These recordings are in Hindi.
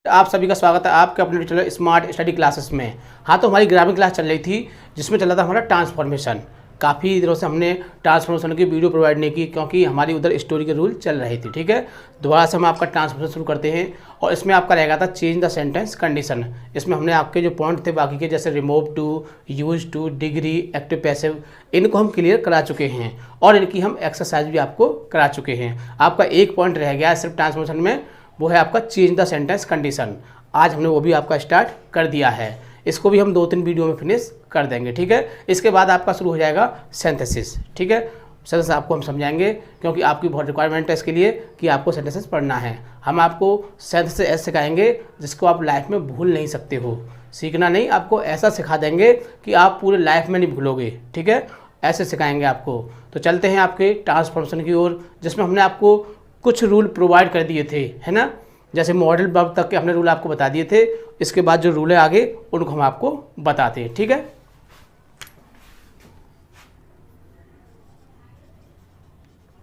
आप सभी का स्वागत है आपके अपने चैनल स्मार्ट स्टडी क्लासेस में। हाँ, तो हमारी ग्रामीण क्लास चल रही थी जिसमें चल रहा था हमारा ट्रांसफॉर्मेशन। काफ़ी दिनों से हमने ट्रांसफॉर्मेशन की वीडियो प्रोवाइड नहीं की क्योंकि हमारी उधर स्टोरी के रूल चल रहे थे। ठीक है, दोबारा से हम आपका ट्रांसफॉर्मेशन शुरू करते हैं और इसमें आपका रहेगा था चेंज द सेंटेंस कंडीशन। इसमें हमने आपके जो पॉइंट थे बाकी के, जैसे remove too, use too, degree, active passive, इनको हम क्लियर करा चुके हैं और इनकी हम एक्सरसाइज भी आपको करा चुके हैं। आपका एक पॉइंट रह गया है सिर्फ ट्रांसफॉर्मेशन में, वो है आपका चेंज द सेंटेंस कंडीशन। आज हमने वो भी आपका स्टार्ट कर दिया है। इसको भी हम 2-3 वीडियो में फिनिश कर देंगे। ठीक है, इसके बाद आपका शुरू हो जाएगा सिंथेसिस। ठीक है, सिंथेसिस आपको हम समझाएंगे क्योंकि आपकी बहुत रिक्वायरमेंट है इसके लिए कि आपको सिंथेसिस पढ़ना है। हम आपको सिंथेसिस ऐसे सिखाएंगे जिसको आप लाइफ में भूल नहीं सकते हो। सीखना नहीं, आपको ऐसा सिखा देंगे कि आप पूरे लाइफ में नहीं भूलोगे। ठीक है, ऐसे सिखाएंगे आपको। तो चलते हैं आपके ट्रांसफॉर्मेशन की ओर, जिसमें हमने आपको कुछ रूल प्रोवाइड कर दिए थे, है ना। जैसे मॉडल वर्ब तक के हमने रूल आपको बता दिए थे। इसके बाद जो रूल है आगे उनको हम आपको बताते हैं। ठीक है,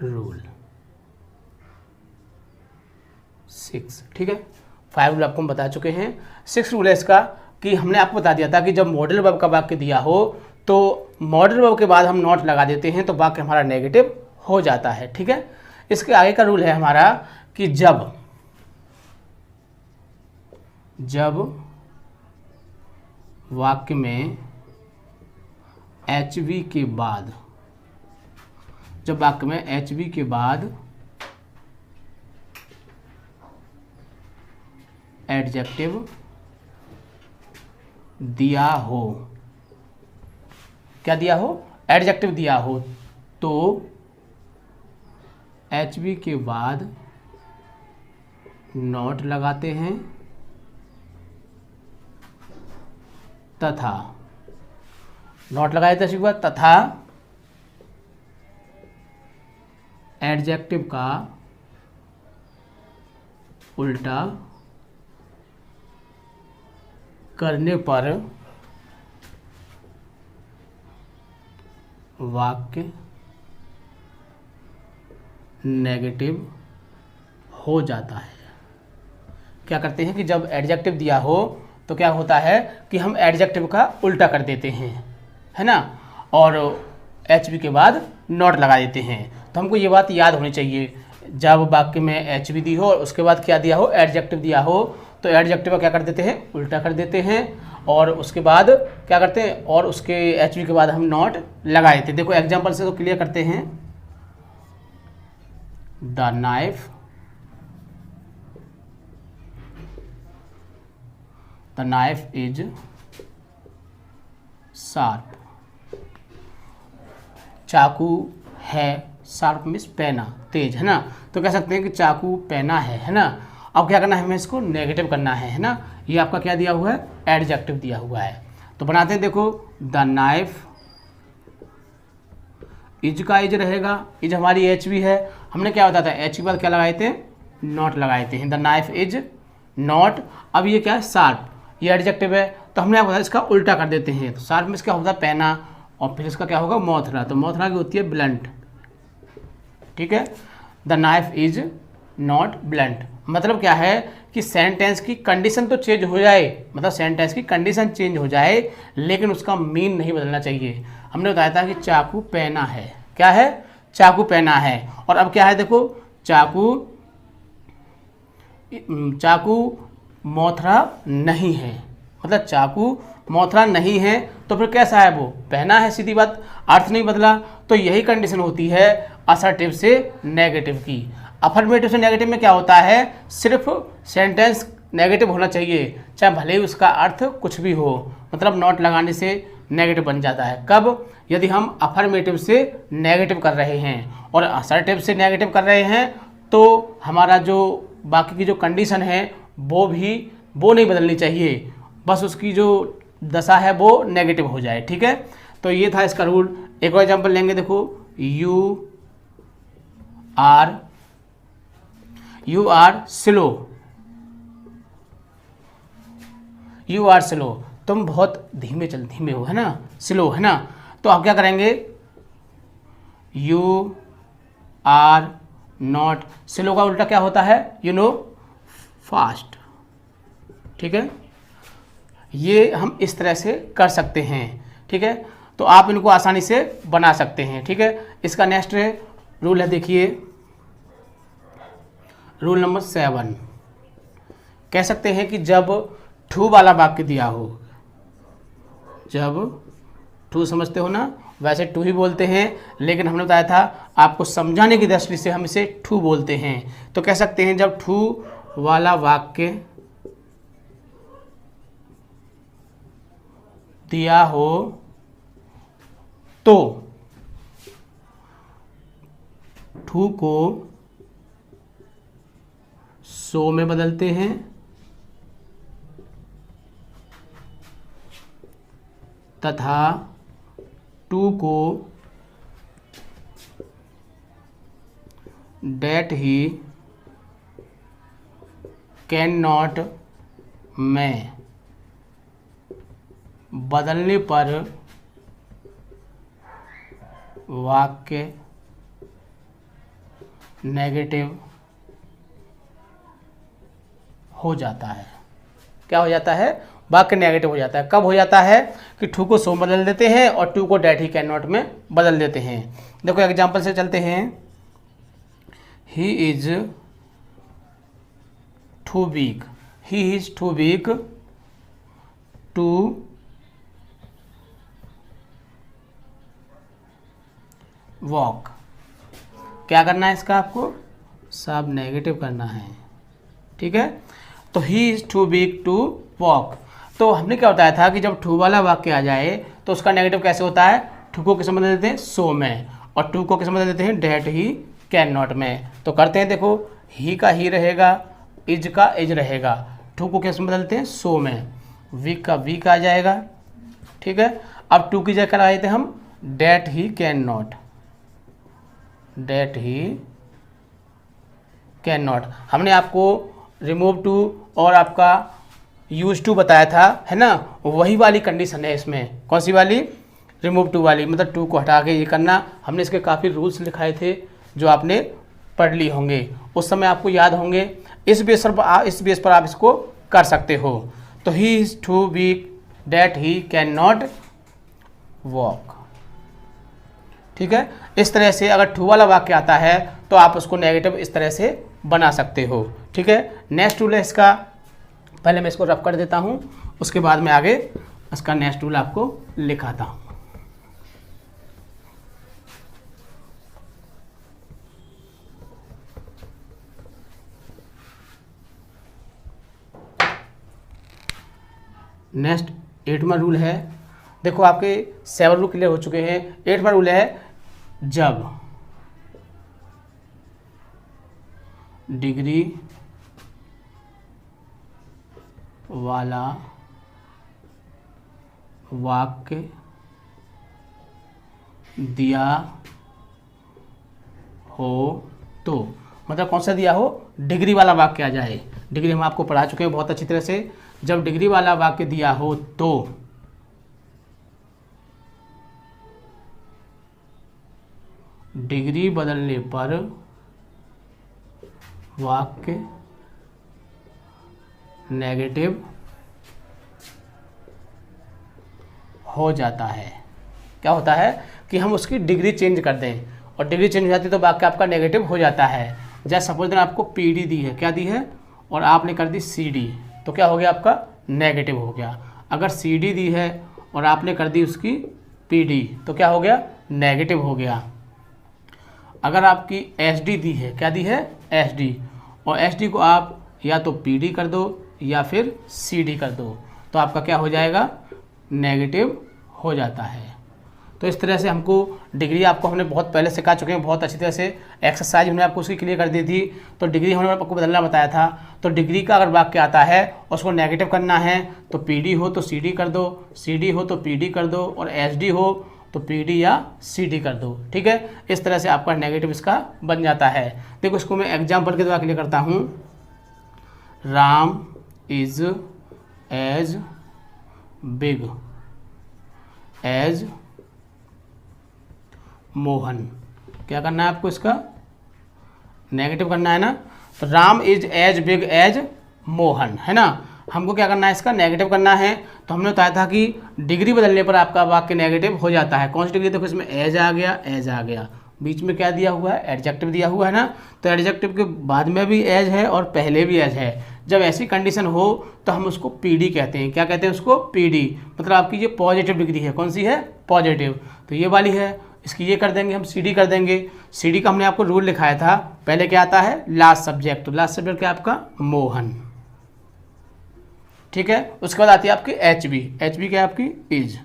रूल 6। ठीक है, 5 रूल आपको हम बता चुके हैं। 6 रूल है इसका कि हमने आपको बता दिया था कि जब मॉडल वर्ब का वाक्य दिया हो तो मॉडल वर्ब के बाद हम नॉट लगा देते हैं तो वाक्य हमारा नेगेटिव हो जाता है। ठीक है, इसके आगे का रूल है हमारा कि जब वाक्य में HV के बाद, जब वाक्य में HV के बाद एडजेक्टिव दिया हो, क्या दिया हो, एडजेक्टिव दिया हो, तो HV के बाद नॉट लगाते हैं तथा, नॉट लगाए थे बाद तथा एडजेक्टिव का उल्टा करने पर वाक्य नेगेटिव हो जाता है। क्या करते हैं कि जब एडजेक्टिव दिया हो तो क्या होता है कि हम एडजेक्टिव का उल्टा कर देते हैं, है ना, और HV के बाद नॉट लगा देते हैं। तो हमको ये बात याद होनी चाहिए, जब वाक्य में HV दी हो और उसके बाद क्या दिया हो, एडजेक्टिव दिया हो, तो एडजेक्टिव का क्या कर देते हैं, उल्टा कर देते हैं और उसके बाद क्या करते हैं, और उसके HV के बाद हम नॉट लगाए थे। देखो एग्जाम्पल से तो क्लियर करते हैं। The knife, the knife is sharp, चाकू है, शार्प मीन्स पैना, तेज, है ना। तो कह सकते हैं कि चाकू पैना है ना। अब क्या करना है, हमें इसको नेगेटिव करना है ना। ये आपका क्या दिया हुआ है, एडजेक्टिव दिया हुआ है। तो बनाते हैं, देखो द नाइफ, इज का इज रहेगा, इज हमारी HV है। हमने क्या बताया था, H के बाद क्या लगाए थे, नॉट लगाए थे। द नाइफ इज नॉट, अब ये क्या है, शार्प, ये एडजेक्टिव है, तो हमने आपको बताया इसका उल्टा कर देते हैं। तो शार्प में इसका होता है पैना और फिर इसका क्या होगा, मोथरा, तो मोथरा की होती है ब्लंट। ठीक है, the knife is not blunt, मतलब क्या है कि सेंटेंस की कंडीशन तो चेंज हो जाए, मतलब सेंटेंस की कंडीशन चेंज हो जाए लेकिन उसका मीन नहीं बदलना चाहिए। हमने बताया था कि चाकू पहना है, क्या है, चाकू पहना है, और अब क्या है, देखो चाकू मोथरा नहीं है, मतलब चाकू मोथरा नहीं है, तो फिर कैसा है, वो पहना है, सीधी बात, अर्थ नहीं बदला। तो यही कंडीशन होती है असर्टिव से नेगेटिव की। अफर्मेटिव से नेगेटिव में क्या होता है, सिर्फ सेंटेंस नेगेटिव होना चाहिए, चाहे भले ही उसका अर्थ कुछ भी हो, मतलब नॉट लगाने से नेगेटिव बन जाता है। कब, यदि हम अफर्मेटिव से नेगेटिव कर रहे हैं और असर्टिव से नेगेटिव कर रहे हैं तो हमारा जो बाकी की जो कंडीशन है वो नहीं बदलनी चाहिए, बस उसकी जो दशा है वो नेगेटिव हो जाए। ठीक है, तो ये था इसका रूल। एक और एग्जांपल लेंगे, देखो यू आर स्लो, तुम बहुत धीमे हो, है ना, स्लो, है ना। तो आप क्या करेंगे, यू आर नॉट, स्लो का उल्टा क्या होता है, फास्ट, ठीक है, ये हम इस तरह से कर सकते हैं। ठीक है, तो आप इनको आसानी से बना सकते हैं। ठीक है, इसका नेक्स्ट रूल है, देखिए रूल नंबर 7। कह सकते हैं कि जब टू वाला वाक्य दिया हो, जब टू समझते हो ना, वैसे टू ही बोलते हैं, लेकिन हमने बताया था आपको समझाने की दृष्टि से हम इसे टू बोलते हैं। तो कह सकते हैं जब टू वाला वाक्य दिया हो तो टू को सो में बदलते हैं तथा टू को डेट ही कैन नॉट में बदलने पर वाक्य नेगेटिव हो जाता है। क्या हो जाता है? वाक्य नेगेटिव हो जाता है। कब हो जाता है? कि टू को सो में बदल देते हैं और टू को डेट ही कैन नॉट में बदल देते हैं। देखो एग्जांपल से चलते हैं। He is too weak, he is too weak to walk. क्या करना है इसका? आपको सब नेगेटिव करना है। ठीक है, तो he is too weak to walk. तो हमने क्या बताया था कि जब टू वाला वाक्य आ जाए तो उसका नेगेटिव कैसे होता है? टू को किस में बदल देते हैं? सो में, और टू को किस में बदल देते हैं? डेट ही कैन नॉट में। तो करते हैं, देखो ही का ही रहेगा, इज का इज रहेगा, टू को किस में बदलते हैं? सो में, वीक का वीक आ जाएगा। ठीक है, अब टू की जगह कराए थे हम that he can not, that he can not. हमने आपको रिमूव टू और आपका यूज टू बताया था, है ना, वही वाली कंडीशन है इसमें। कौन सी वाली? रिमूव टू वाली, मतलब टू को हटा के ये करना। हमने इसके काफ़ी रूल्स लिखाए थे जो आपने पढ़ ली होंगे, उस समय आपको याद होंगे। इस बेस पर आप इसको कर सकते हो। तो he is too weak that he can not walk. ठीक है, इस तरह से अगर टू वाला वाक्य आता है तो आप उसको नेगेटिव इस तरह से बना सकते हो। ठीक है, नेक्स्ट रूल है इसका, पहले मैं इसको रफ कर देता हूँ, उसके बाद में आगे इसका नेक्स्ट रूल आपको लिखाता हूँ। नेक्स्ट 8वां रूल है। देखो आपके 7 रूल क्लियर हो चुके हैं। 8वां रूल है, जब डिग्री वाला वाक्य दिया हो तो, मतलब कौन सा दिया हो? डिग्री वाला वाक्य आ जाए। डिग्री हम आपको पढ़ा चुके हैं बहुत अच्छी तरह से। जब डिग्री वाला वाक्य दिया हो तो डिग्री बदलने पर वाक्य नेगेटिव हो जाता है। क्या होता है कि हम उसकी डिग्री चेंज कर दें, और डिग्री चेंज हो जाती है तो वाक्य आपका नेगेटिव हो जाता है। जैसे सपोज दें आपको पीडी दी है, क्या दी है, और आपने कर दी सीडी, तो क्या हो गया? आपका नेगेटिव हो गया। अगर सीडी दी है और आपने कर दी उसकी पीडी, तो क्या हो गया? नेगेटिव हो गया। अगर आपकी एसडी दी है, क्या दी है? एसडी, और एसडी को आप या तो पीडी कर दो या फिर सीडी कर दो, तो आपका क्या हो जाएगा? नेगेटिव हो जाता है। तो इस तरह से हमको डिग्री आपको हमने बहुत पहले सिखा चुके हैं, बहुत अच्छी तरह से एक्सरसाइज हमने आपको उसकी क्लियर कर दी थी। तो डिग्री हमने आपको बदलना बताया था। तो डिग्री का अगर वाक्य आता है और उसको नेगेटिव करना है तो पीडी हो तो सीडी कर दो, सीडी हो तो पीडी कर दो, और एसडी हो तो पीडी या सीडी कर दो। ठीक है, इस तरह से आपका नेगेटिव इसका बन जाता है। देखो इसको मैं एग्जाम्पल के द्वारा क्लियर करता हूँ। Ram is as big as Mohan. क्या करना है आपको? इसका नेगेटिव करना है ना। तो Ram is as big as Mohan, है ना। हमको क्या करना है, इसका नेगेटिव करना है। तो हमने बताया था कि डिग्री बदलने पर आपका वाक्य नेगेटिव हो जाता है। कौन सी डिग्री? देखो इसमें एज आ गया, एज आ गया, बीच में क्या दिया हुआ है, एडजेक्टिव दिया हुआ है ना। तो एडजेक्टिव के बाद में भी एज है और पहले भी एज है। जब ऐसी कंडीशन हो तो हम उसको पीडी कहते हैं। क्या कहते हैं उसको? पीडी। मतलब आपकी ये पॉजिटिव डिग्री है। कौन सी है? पॉजिटिव। तो ये वाली है, इसकी ये कर देंगे हम, सीडी कर देंगे। सीडी का हमने आपको रूल लिखाया था। पहले क्या आता है? Last subject. तो लास्ट सब्जेक्ट क्या आपका? मोहन। ठीक है। उसके बाद आती है आपकी एच बी। एच बी क्या है आपकी? इज।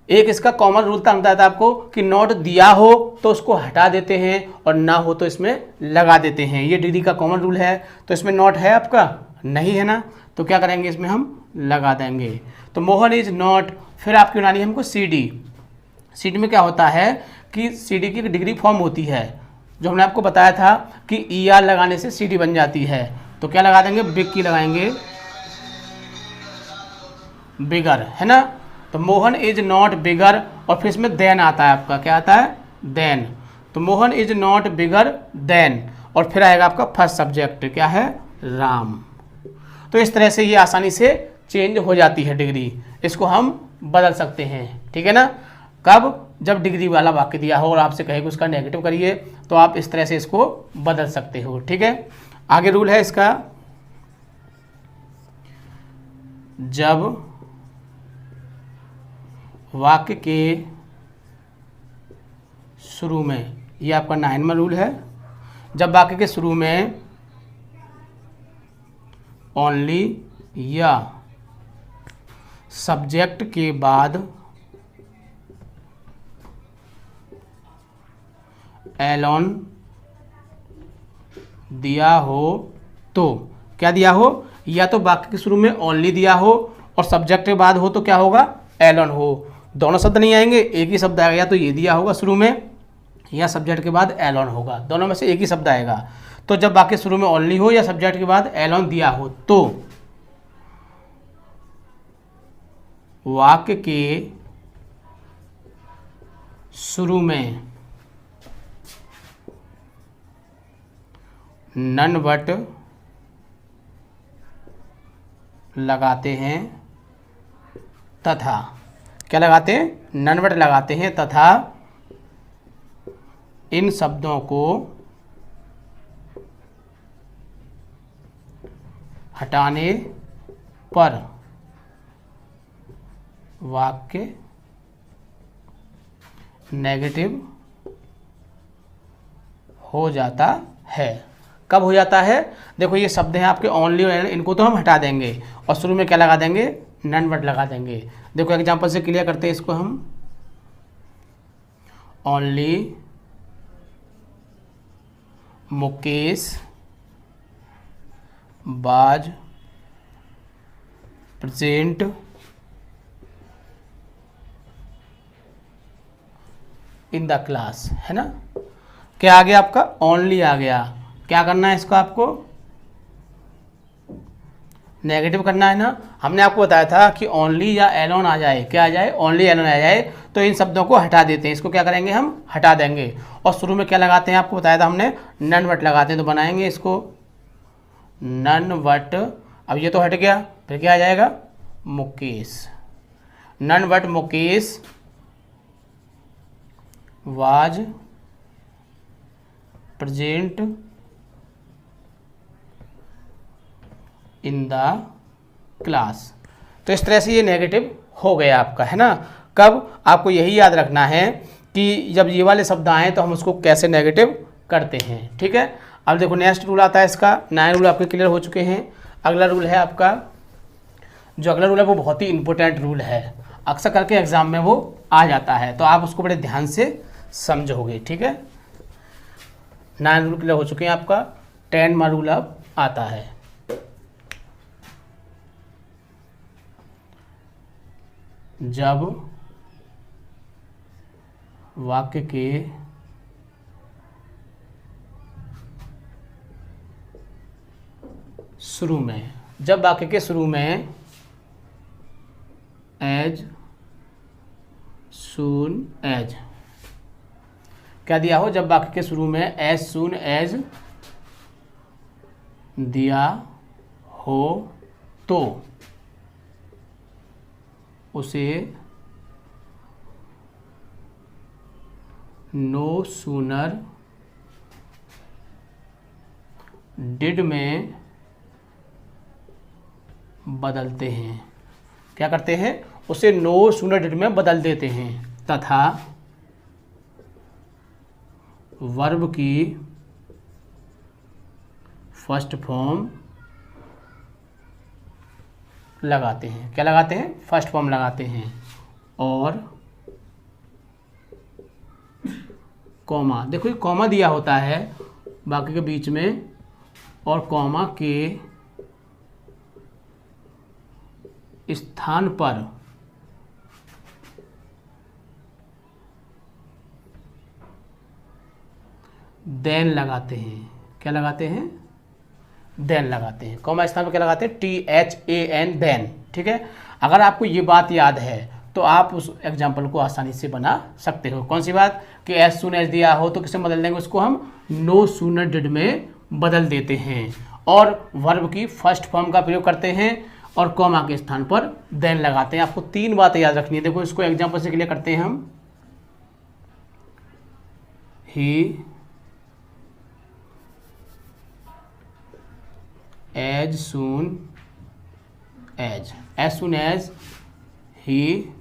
एक इसका कॉमन रूल था, बताया था आपको कि नॉट दिया हो तो उसको हटा देते हैं और ना हो तो इसमें लगा देते हैं। ये डिग्री का कॉमन रूल है। तो इसमें नॉट है आपका? नहीं है ना। तो क्या करेंगे, इसमें हम लगा देंगे। तो मोहन इज नॉट। फिर आपकी बनानी है हमको सी डी। सी डी में क्या होता है कि सी डी की एक डिग्री फॉर्म होती है, जो हमने आपको बताया था कि ई आर लगाने से सी डी बन जाती है। तो क्या लगा देंगे? बिग की लगाएंगे, बिगर, है ना। तो मोहन इज नॉट बिगर, और फिर इसमें देन आता है आपका, क्या आता है? देन। तो Mohan is not bigger than, और फिर आएगा आपका फर्स्ट सब्जेक्ट, क्या है? राम। तो इस तरह से ये आसानी से चेंज हो जाती है डिग्री। इसको हम बदल सकते हैं, ठीक है ना। कब? जब डिग्री वाला वाक्य दिया हो और आपसे कहे कि उसका नेगेटिव करिए, तो आप इस तरह से इसको बदल सकते हो, ठीक है। आगे रूल है इसका, जब वाक्य के शुरू में, ये आपका 9वां रूल है, जब वाक्य के शुरू में ओनली या सब्जेक्ट के बाद एलोन दिया हो, तो क्या दिया हो? या तो वाक्य के शुरू में ओनली दिया हो और सब्जेक्ट के बाद हो तो क्या होगा? एलोन हो। दोनों शब्द नहीं आएंगे, एक ही शब्द आएगा। या तो ये दिया होगा शुरू में, या सब्जेक्ट के बाद एलोन होगा। दोनों में से एक ही शब्द आएगा। तो जब वाक्य शुरू में ओनली हो या सब्जेक्ट के बाद एलोन दिया हो, तो वाक्य के शुरू में नन बट लगाते हैं तथा, क्या लगाते हैं? नन बट लगाते हैं तथा इन शब्दों को हटाने पर वाक्य नेगेटिव हो जाता है। कब हो जाता है? देखो ये शब्द हैं आपके ओनली और एलोन, इनको तो हम हटा देंगे और शुरू में क्या लगा देंगे? नन वर्ड लगा देंगे। देखो एग्जांपल से क्लियर करते हैं इसको हम। Only Mukesh was present in the class, है ना। क्या आ गया आपका? ओनली आ गया। क्या करना है इसको? आपको नेगेटिव करना है ना। हमने आपको बताया था कि ओनली या एलोन आ जाए, क्या आ जाए? ओनली एलोन आ जाए तो इन शब्दों को हटा देते हैं। इसको क्या करेंगे? हम हटा देंगे। और शुरू में क्या लगाते हैं? आपको बताया था हमने, नन वट लगाते हैं। तो बनाएंगे इसको नन वट। अब ये तो हट गया, फिर क्या आ जाएगा? Mukesh. None but Mukesh was present in the class. तो इस तरह से ये नेगेटिव हो गया आपका, है ना। कब? आपको यही याद रखना है कि जब ये वाले शब्द आएँ तो हम उसको कैसे नेगेटिव करते हैं, ठीक है। अब देखो नेक्स्ट रूल आता है इसका। 9 रूल आपके क्लियर हो चुके हैं। अगला रूल है आपका, जो अगला रूल है वो बहुत ही इंपॉर्टेंट रूल है, अक्सर करके एग्जाम में वो आ जाता है, तो आप उसको बड़े ध्यान से समझोगे, ठीक है। 9 रूल क्लियर हो चुके हैं आपका। 10वां रूल अब आता है। जब वाक्य के शुरू में, जब वाक्य के शुरू में एज सून एज, क्या दिया हो? जब वाक्य के शुरू में एज सून एज दिया हो तो उसे नो सूनर डिड में बदलते हैं। क्या करते हैं? उसे नो सूनर डिड में बदल देते हैं तथा वर्ब की फर्स्ट फॉर्म लगाते हैं। क्या लगाते हैं? फर्स्ट फॉर्म लगाते हैं और कॉमा, देखो ये कॉमा दिया होता है बाकी के बीच में, और कॉमा के स्थान पर देन लगाते हैं। क्या लगाते हैं? देन लगाते हैं। कॉमा स्थान पर क्या लगाते हैं? THAN, than. ठीक है, अगर आपको ये बात याद है तो आप उस एग्जाम्पल को आसानी से बना सकते हो। कौन सी बात? कि एज सून एज दिया हो तो किसे बदल देंगे? उसको हम नो सूनर डिड में बदल देते हैं और वर्ब की फर्स्ट फॉर्म का प्रयोग करते हैं और कॉमा के स्थान पर देन लगाते हैं। आपको 3 बातें याद रखनी है। देखो इसको एग्जाम्पल से क्लियर करते हैं हम। He as soon as he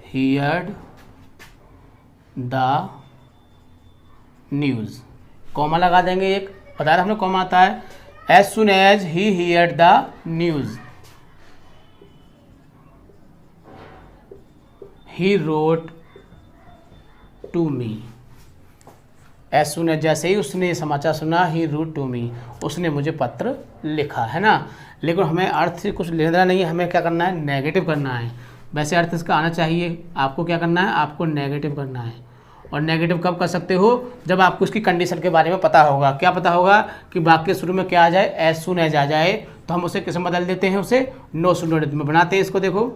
heard the news. Comma लगा देंगे एक, बताया हमने कॉमा आता है। As soon as he heard the news he wrote to me. As soon as, जैसे ही उसने समाचार सुना, ही रोट टू मी, उसने मुझे पत्र लिखा, है ना। लेकिन हमें अर्थ से कुछ लेना देना नहीं है, हमें क्या करना है? नेगेटिव करना है। वैसे अर्थ इसका आना चाहिए, आपको क्या करना है? आपको नेगेटिव करना है। और नेगेटिव कब कर सकते हो? जब आपको इसकी कंडीशन के बारे में पता होगा। क्या पता होगा? कि वाक्य शुरू में क्या आ जाए? एज सुन एज आ जाए, तो हम उसे किस में बदल देते हैं? उसे नो सूनर डिड में बनाते हैं। इसको देखो,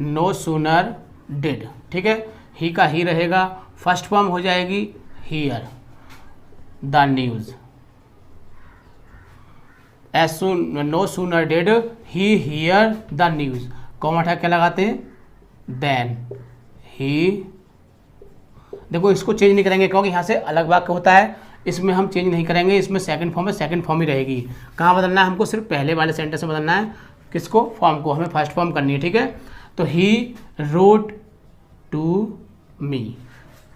नो सूनर डिड, ठीक है, ही का ही रहेगा, फर्स्ट फॉर्म हो जाएगी hear the news. As soon, no sooner did he hear the news, comma क्या लगाते हैं? Than he. देखो इसको चेंज नहीं करेंगे क्योंकि यहाँ से अलग वाक्य होता है, इसमें हम चेंज नहीं करेंगे। इसमें सेकंड फॉर्म है, सेकंड फॉर्म ही रहेगी। कहाँ बदलना है हमको? सिर्फ पहले वाले सेंटेंस में बदलना है। किसको? फॉर्म को। हमें फर्स्ट फॉर्म करनी है, ठीक है। तो ही रोट टू मी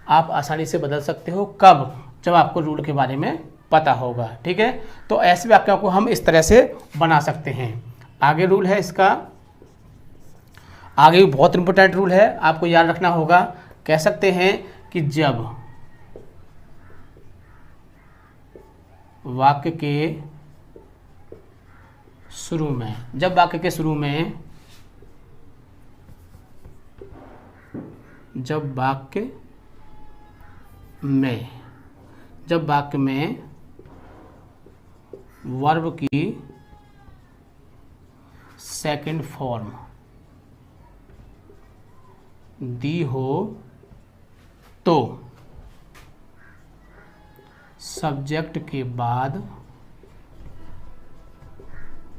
आप आसानी से बदल सकते हो। कब? जब आपको रूल के बारे में पता होगा, ठीक है। तो ऐसे वाक्यों को हम इस तरह से बना सकते हैं। आगे रूल है इसका, आगे भी बहुत इंपॉर्टेंट रूल है, आपको याद रखना होगा। कह सकते हैं कि जब वाक्य के शुरू में, जब वाक्य के शुरू में, जब वाक्य में वर्ब की सेकंड फॉर्म दी हो तो सब्जेक्ट के बाद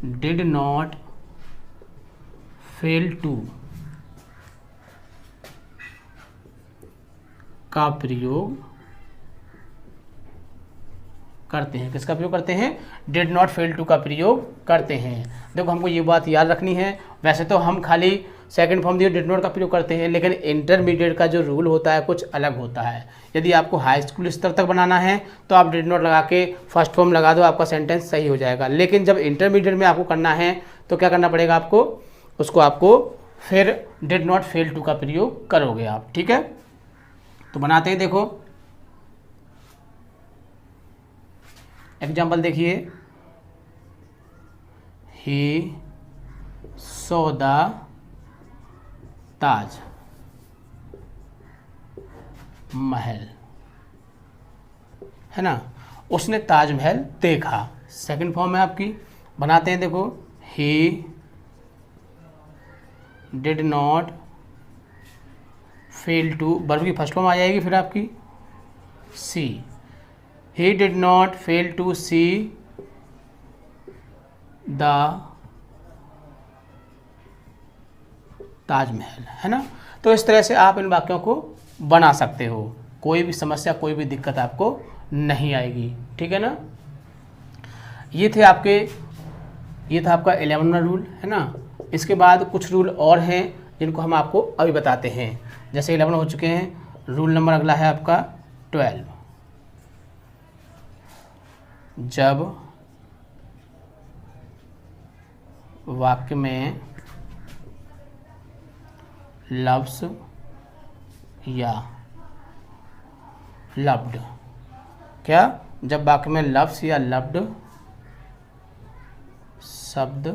डिड नॉट फेल टू का प्रयोग करते हैं। किसका प्रयोग करते हैं? डिड नॉट फेल टू का प्रयोग करते हैं। देखो हमको ये बात याद रखनी है। वैसे तो हम खाली सेकंड फॉर्म दिए डिड नॉट का प्रयोग करते हैं, लेकिन इंटरमीडिएट का जो रूल होता है कुछ अलग होता है। यदि आपको हाई स्कूल स्तर तक बनाना है तो आप डिड नॉट लगा के फर्स्ट फॉर्म लगा दो, आपका सेंटेंस सही हो जाएगा। लेकिन जब इंटरमीडिएट में आपको करना है तो क्या करना पड़ेगा आपको? उसको आपको फिर डिड नॉट फेल टू का प्रयोग करोगे आप, ठीक है। तो बनाते हैं, देखो एग्जाम्पल देखिए। ही सो द ताज महल, है ना, उसने ताजमहल देखा। सेकंड फॉर्म है आपकी, बनाते हैं, देखो he did not fail to, verb की फर्स्ट फॉर्म आ जाएगी फिर आपकी see. He did not fail to see the Taj Mahal, है ना। तो इस तरह से आप इन वाक्यों को बना सकते हो, कोई भी समस्या कोई भी दिक्कत आपको नहीं आएगी, ठीक है ना। ये था आपका 11वां रूल, है ना। इसके बाद कुछ रूल और हैं जिनको हम आपको अभी बताते हैं। जैसे 11 हो चुके हैं, रूल नंबर अगला है आपका 12। जब वाक्य में लव्स या लव्ड, क्या, जब वाक्य में लव्स या लव्ड शब्द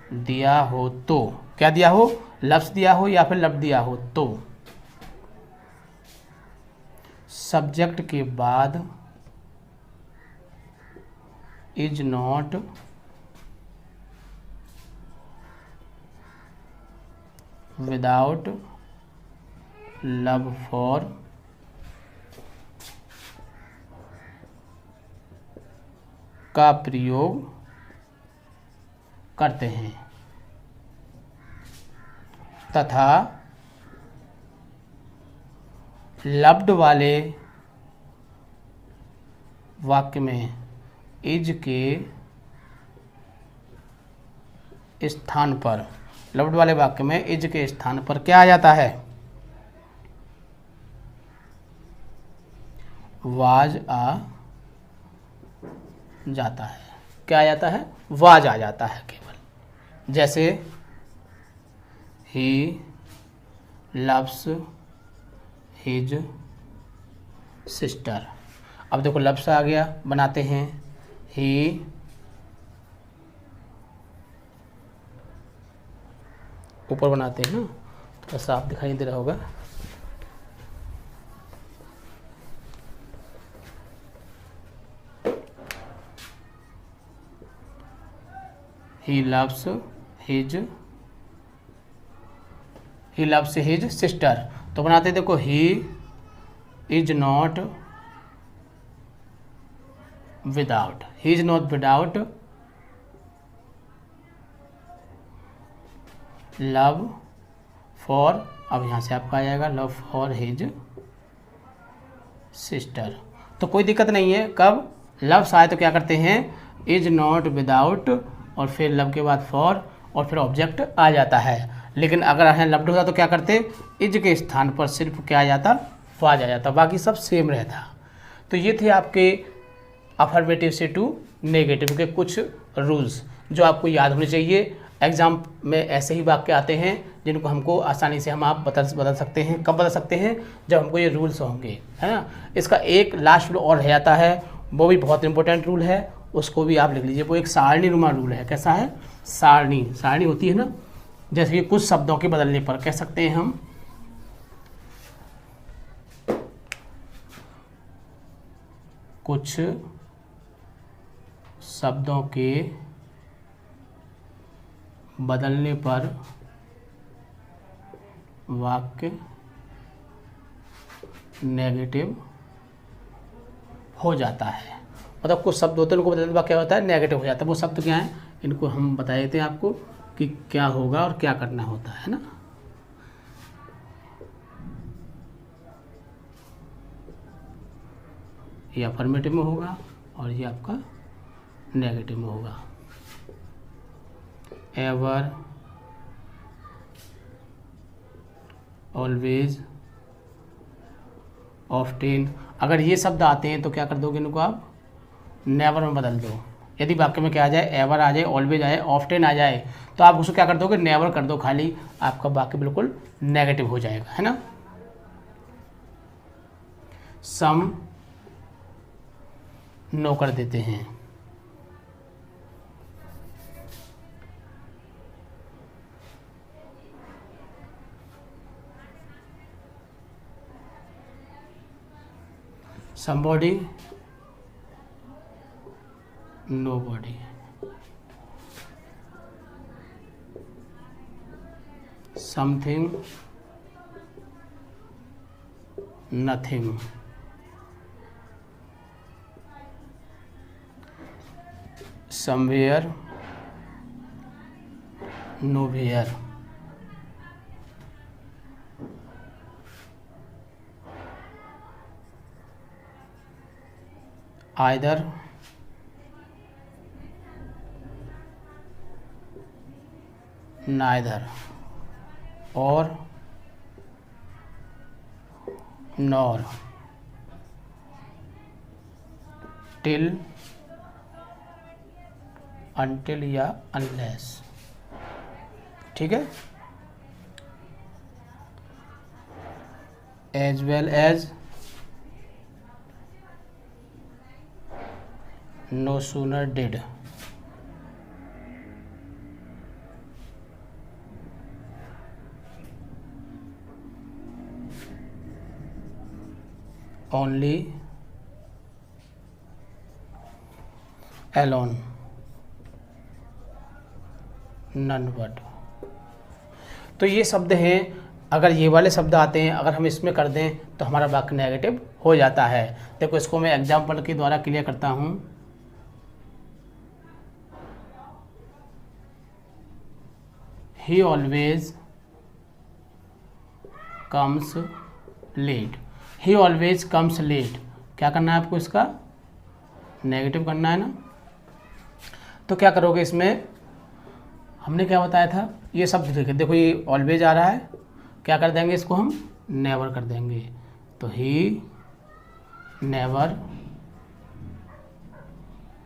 दिया हो तो, क्या दिया हो, लफ्ज़ दिया हो या फिर लफ्ज़ दिया हो तो सब्जेक्ट के बाद is not without love for का प्रयोग करते हैं तथा लव्ड वाले वाक्य में इज के स्थान पर, लव्ड वाले वाक्य में इज के स्थान पर क्या आ जाता है, वाज आ जाता है। क्या आ जाता है, वाज आ जाता है केवल। जैसे ही लव्स हिज सिस्टर, अब देखो लव्स आ गया, बनाते हैं ही ऊपर बनाते हैं ना, थोड़ा साफ दिखाई दे रहा होगा। ही लव्स हिज सिस्टर, तो बनाते देखो he is not without love for, अब यहाँ से आपका आ जाएगा लव फॉर हिज सिस्टर। तो कोई दिक्कत नहीं है, कब लव्स आए तो क्या करते हैं, इज नॉट विदाउट और फिर लव के बाद फॉर और फिर ऑब्जेक्ट आ जाता है। लेकिन अगर यहाँ लव्ड होता तो क्या करते, इज के स्थान पर सिर्फ क्या आ जाता, वाज आ जाता, बाकी सब सेम रहता। तो ये थे आपके अफर्मेटिव से टू नेगेटिव के कुछ रूल्स जो आपको याद होने चाहिए। एग्जाम में ऐसे ही वाक्य आते हैं जिनको हमको आसानी से हम आप बदल सकते हैं। कब बदल सकते हैं, जब हमको ये रूल्स होंगे, है ना। इसका एक लास्ट रूल और रह जाता है, वो भी बहुत इंपॉर्टेंट रूल है, उसको भी आप लिख लीजिए। वो एक सारणी नुमा रूल है। कैसा है, सारणी होती है ना, जैसे कि कुछ शब्दों के बदलने पर कह सकते हैं हम कुछ शब्दों के बदलने पर वाक्य नेगेटिव हो जाता है। मतलब कुछ शब्द होते हैं उनको बदलने पर क्या होता है, नेगेटिव हो जाता है। वो शब्द क्या है, इनको हम बता देते हैं आपको कि क्या होगा और क्या करना होता है ना। ये अफर्मेटिव में होगा और ये आपका नेगेटिव में होगा। एवर, ऑलवेज, ऑफ्टेन, अगर ये शब्द आते हैं तो क्या कर दोगे, इनको आप नेवर में बदल दो। यदि वाक्य में क्या आ जाए, एवर आ जाए, ऑलवेज आ जाए, ऑफ्टेन आ जाए, तो आप उसको क्या कर दोगे, नेवर कर दो खाली, आपका वाक्य बिल्कुल नेगेटिव हो जाएगा, है ना। सम नो कर देते हैं। somebody, nobody, something, nothing, somewhere, nowhere. Either, neither, और नॉर, टिल, अनटिल या अनलेस। ठीक है। As well as, no sooner did, only, alone, none but. तो ये शब्द हैं। अगर ये वाले शब्द आते हैं, अगर हम इसमें कर दें तो हमारा वाक्य नेगेटिव हो जाता है। देखो इसको मैं एग्जाम्पल के द्वारा क्लियर करता हूँ। He always comes late. He always comes late, क्या करना है आपको, इसका नेगेटिव करना है ना। तो क्या करोगे, इसमें हमने क्या बताया था, ये शब्द देखो ये ऑलवेज आ रहा है, क्या कर देंगे इसको हम नेवर कर देंगे। तो he never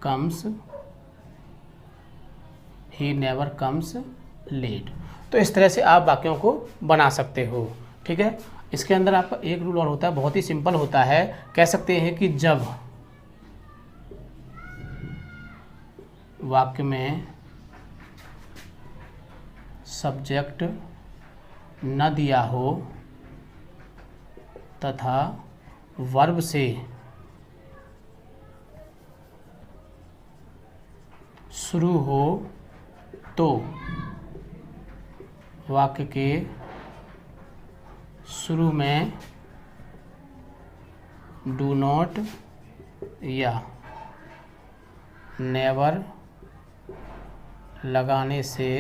comes, he never comes late. तो इस तरह से आप वाक्यों को बना सकते हो। ठीक है। इसके अंदर आपका एक रूल और होता है, बहुत ही सिंपल होता है। कह सकते हैं कि जब वाक्य में सब्जेक्ट न दिया हो तथा वर्ब से शुरू हो तो वाक्य के शुरू में डू नॉट या नेवर लगाने से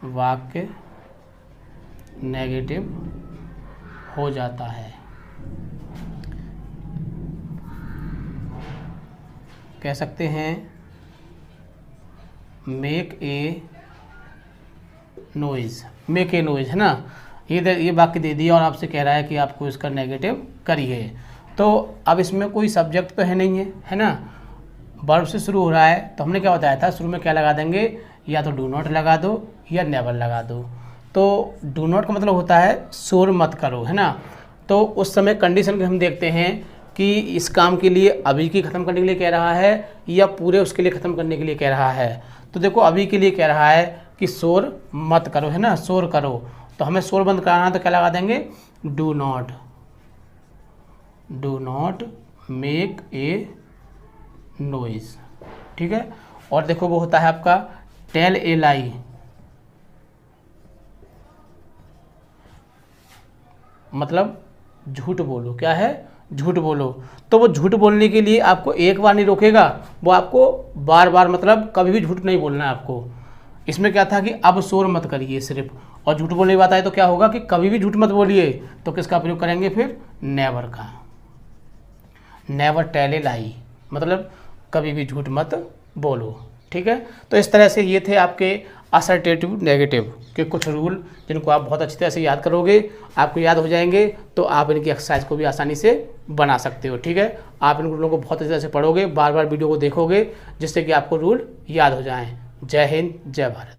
वाक्य नेगेटिव हो जाता है। कह सकते हैं make a noise, make a noise है ना। ये वाक्य दे दिया और आपसे कह रहा है कि आपको इसका नेगेटिव करिए। तो अब इसमें कोई सब्जेक्ट तो है नहीं है ना, वर्ब से शुरू हो रहा है। तो हमने क्या बताया था, शुरू में क्या लगा देंगे, या तो डू नॉट लगा दो या नेवर लगा दो। तो डू नॉट का मतलब होता है शोर मत करो, है ना। तो उस समय कंडीशन के हम देखते हैं कि इस काम के लिए अभी की ख़त्म करने के लिए कह रहा है या पूरे उसके लिए ख़त्म करने के लिए कह रहा है। तो देखो अभी के लिए कह रहा है कि शोर मत करो, है ना, शोर करो। तो हमें शोर बंद कराना है तो क्या लगा देंगे, do not make a noise. ठीक है। और देखो वो होता है आपका टेल ए लाई, मतलब झूठ बोलो। क्या है, झूठ बोलो। तो वो झूठ बोलने के लिए आपको एक बार नहीं रोकेगा, वो आपको बार बार, मतलब कभी भी झूठ नहीं बोलना है आपको। इसमें क्या था कि अब शोर मत करिए सिर्फ, और झूठ बोलने की बात आए तो क्या होगा कि कभी भी झूठ मत बोलिए। तो किसका प्रयोग करेंगे फिर, नेवर का। नेवर टेल ए लाई, मतलब कभी भी झूठ मत बोलो। ठीक है। तो इस तरह से ये थे आपके असर्टेटिव नेगेटिव के कुछ रूल, जिनको आप बहुत अच्छी तरह से याद करोगे, आपको याद हो जाएंगे, तो आप इनकी एक्सरसाइज को भी आसानी से बना सकते हो। ठीक है। आप इन रूलों को बहुत अच्छी तरह से पढ़ोगे, बार बार वीडियो को देखोगे, जिससे कि आपको रूल याद हो जाएं। जय हिंद, जय भारत।